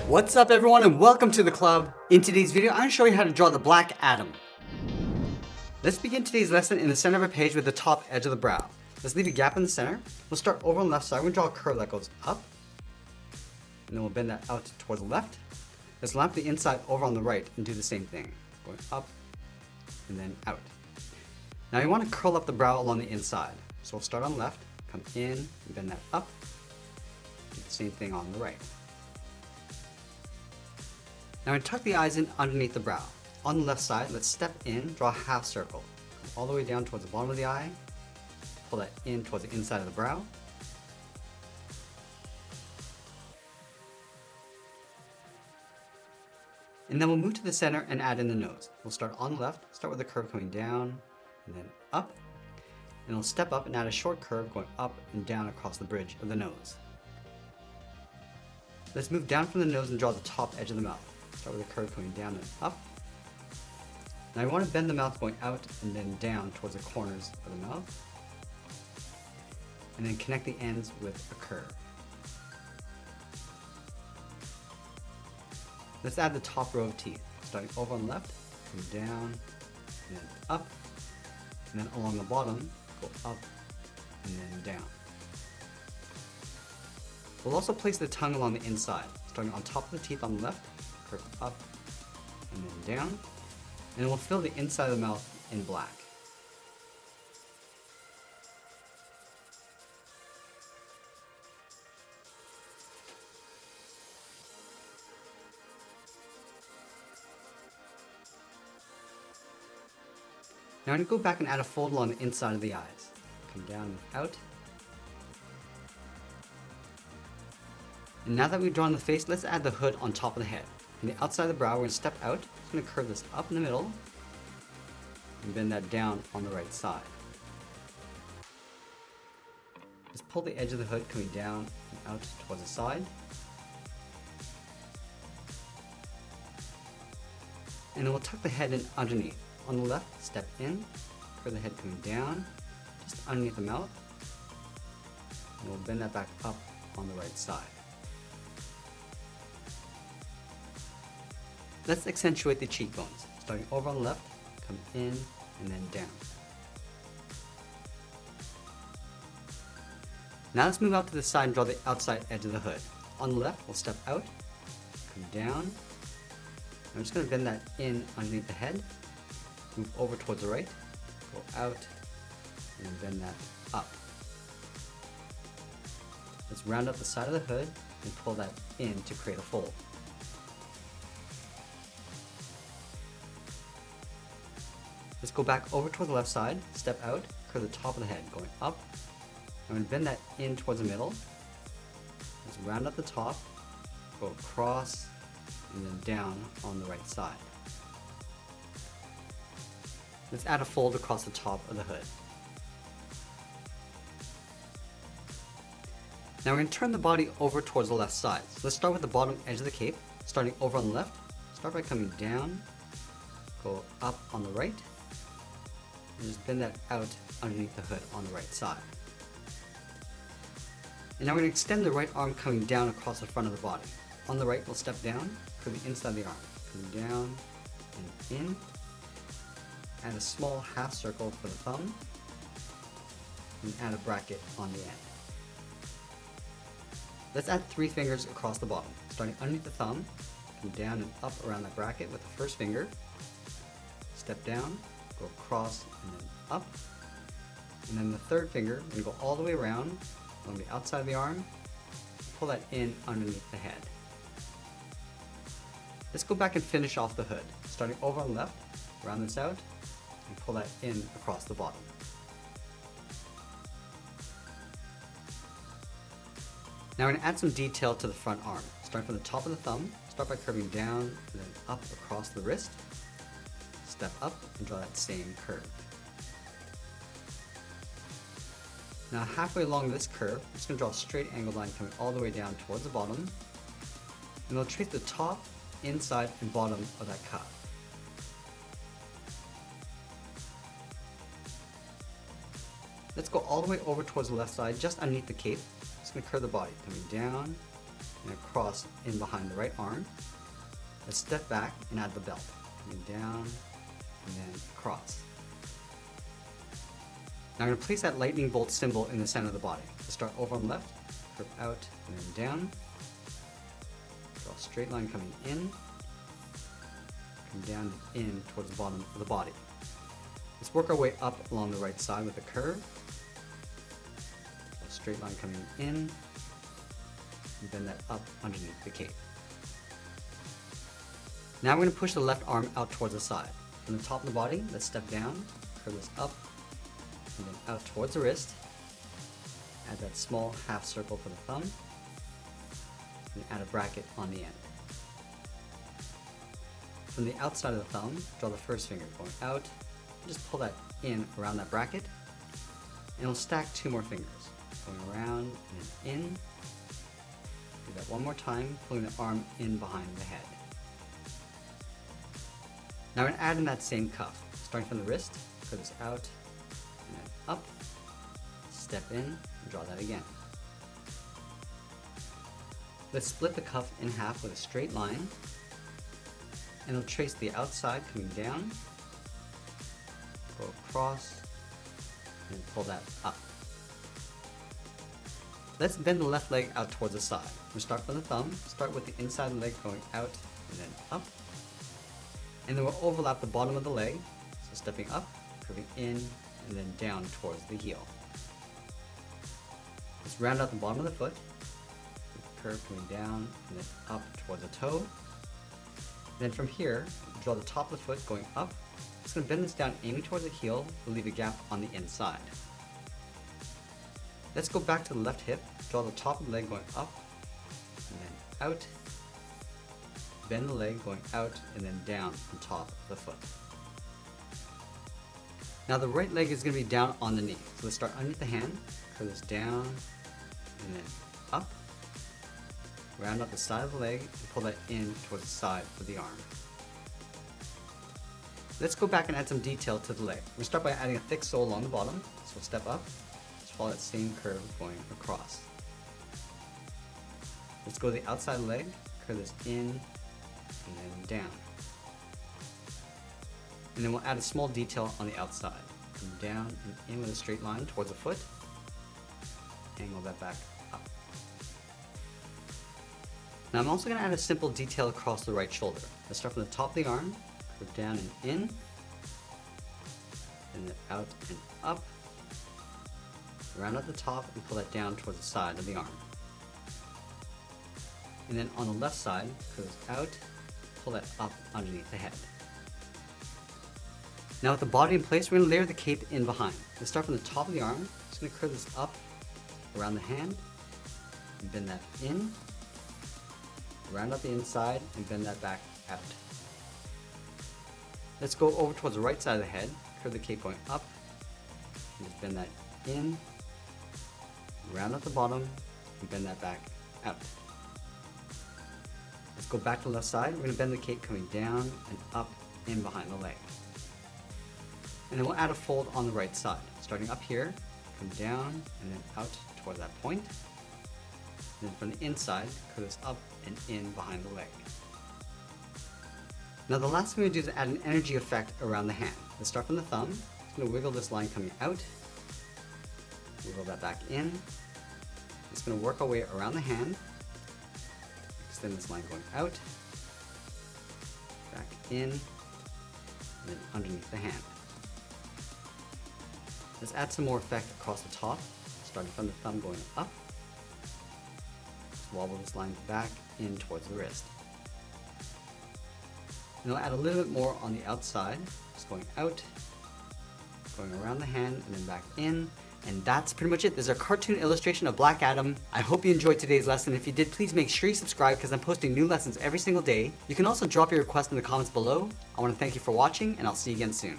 What's up everyone and welcome to the club. In today's video, I'm going to show you how to draw the black atom. Let's begin today's lesson in the center of a page with the top edge of the brow. Let's leave a gap in the center. We'll start over on the left side. We're going to draw a curve that goes up. And then we'll bend that out towards the left. Let's line up the inside over on the right and do the same thing. Going up and then out. Now you want to curl up the brow along the inside. So we'll start on the left, come in, and bend that up. Do the same thing on the right. Now we tuck the eyes in underneath the brow. On the left side, let's step in, draw a half circle. Come all the way down towards the bottom of the eye. Pull that in towards the inside of the brow. And then we'll move to the center and add in the nose. We'll start on the left, start with the curve coming down and then up. And we'll step up and add a short curve going up and down across the bridge of the nose. Let's move down from the nose and draw the top edge of the mouth. Start with a curve going down and up. Now you want to bend the mouth going out and then down towards the corners of the mouth. And then connect the ends with a curve. Let's add the top row of teeth. Starting over on the left, come down, and then up. And then along the bottom, go up and then down. We'll also place the tongue along the inside, starting on top of the teeth on the left, curve up and then down, and we'll fill the inside of the mouth in black. Now I'm going to go back and add a fold along the inside of the eyes. Come down and out. And now that we've drawn the face, let's add the hood on top of the head. From the outside of the brow, we're going to step out. I'm going to curve this up in the middle and bend that down on the right side. Just pull the edge of the hood coming down and out towards the side. And then we'll tuck the head in underneath. On the left, step in, curve the head coming down, just underneath the mouth. And we'll bend that back up on the right side. Let's accentuate the cheekbones. Starting over on the left, come in and then down. Now let's move out to the side and draw the outside edge of the hood. On the left, we'll step out, come down. I'm just going to bend that in underneath the head, move over towards the right, go out, and then bend that up. Let's round up the side of the hood and pull that in to create a fold. Let's go back over toward the left side, step out, curve the top of the head, going up. I'm going to bend that in towards the middle. Let's round up the top, go across, and then down on the right side. Let's add a fold across the top of the hood. Now we're going to turn the body over towards the left side. So let's start with the bottom edge of the cape, starting over on the left. Start by coming down, go up on the right, and just bend that out underneath the hood on the right side. And now we're going to extend the right arm coming down across the front of the body. On the right, we'll step down, curve the inside of the arm, coming down and in. Add a small half circle for the thumb, and add a bracket on the end. Let's add 3 fingers across the bottom, starting underneath the thumb, come down and up around that bracket with the first finger, step down, go across and then up, and then the third finger, we're going to go all the way around on the outside of the arm, pull that in underneath the head. Let's go back and finish off the hood, starting over on the left, round this out, and pull that in across the bottom. Now we're going to add some detail to the front arm. Starting from the top of the thumb, start by curving down and then up across the wrist. Step up and draw that same curve. Now halfway along this curve, I'm just going to draw a straight angled line coming all the way down towards the bottom. And we'll trace the top, inside, and bottom of that cut. Let's go all the way over towards the left side, just underneath the cape. Just going to curve the body, coming down and across in behind the right arm. Let's step back and add the belt. Coming down and then across. Now I'm going to place that lightning bolt symbol in the center of the body. So start over on the left, curve out and then down. Draw a straight line coming in, come down and in towards the bottom of the body. Let's work our way up along the right side with a curve. Draw a straight line coming in, and bend that up underneath the cape. Now we're going to push the left arm out towards the side. From the top of the body, let's step down, curve this up, and then out towards the wrist. Add that small half circle for the thumb, and add a bracket on the end. From the outside of the thumb, draw the first finger going out, and just pull that in around that bracket, and we'll stack 2 more fingers, going around and in. Do that one more time, pulling the arm in behind the head. Now we're going to add in that same cuff, starting from the wrist, curve this out, and then up, step in, and draw that again. Let's split the cuff in half with a straight line, and we'll trace the outside coming down, go across, and pull that up. Let's bend the left leg out towards the side. We'll start from the thumb, start with the inside of the leg going out and then up. And then we'll overlap the bottom of the leg, so stepping up, curving in, and then down towards the heel. Let's round out the bottom of the foot, curve coming down, and then up towards the toe. Then from here, draw the top of the foot going up. Just going to bend this down, aiming towards the heel, we'll leave a gap on the inside. Let's go back to the left hip, draw the top of the leg going up, and then out. Bend the leg going out and then down on top of the foot. Now the right leg is going to be down on the knee. So let's start underneath the hand, curve this down and then up. Round up the side of the leg and pull that in towards the side of the arm. Let's go back and add some detail to the leg. We'll start by adding a thick sole along the bottom. So we'll step up, just follow that same curve going across. Let's go to the outside of the leg, curve this in and then down. And then we'll add a small detail on the outside. Come down and in with a straight line towards the foot. Angle that back up. Now I'm also going to add a simple detail across the right shoulder. Let's start from the top of the arm, curve down and in, and then out and up. Round at the top and pull that down towards the side of the arm. And then on the left side, curve out, pull that up underneath the head. Now with the body in place, we're going to layer the cape in behind. Let's start from the top of the arm. Just going to curve this up around the hand, and bend that in, round up the inside, and bend that back out. Let's go over towards the right side of the head, curve the cape going up, and just bend that in, round up the bottom, and bend that back out. Let's go back to the left side. We're going to bend the cape coming down and up in behind the leg. And then we'll add a fold on the right side. Starting up here, come down and then out toward that point. And then from the inside, curve this up and in behind the leg. Now the last thing we're going to do is add an energy effect around the hand. Let's start from the thumb. I'm going to wiggle this line coming out. Wiggle that back in. It's going to work our way around the hand. Extend this line going out, back in, and then underneath the hand. Let's add some more effect across the top, starting from the thumb going up. Just wobble this line back in towards the wrist. And I'll add a little bit more on the outside, just going out, going around the hand, and then back in. And that's pretty much it. There's a cartoon illustration of Black Adam. I hope you enjoyed today's lesson. If you did, please make sure you subscribe because I'm posting new lessons every single day. You can also drop your request in the comments below. I want to thank you for watching, and I'll see you again soon.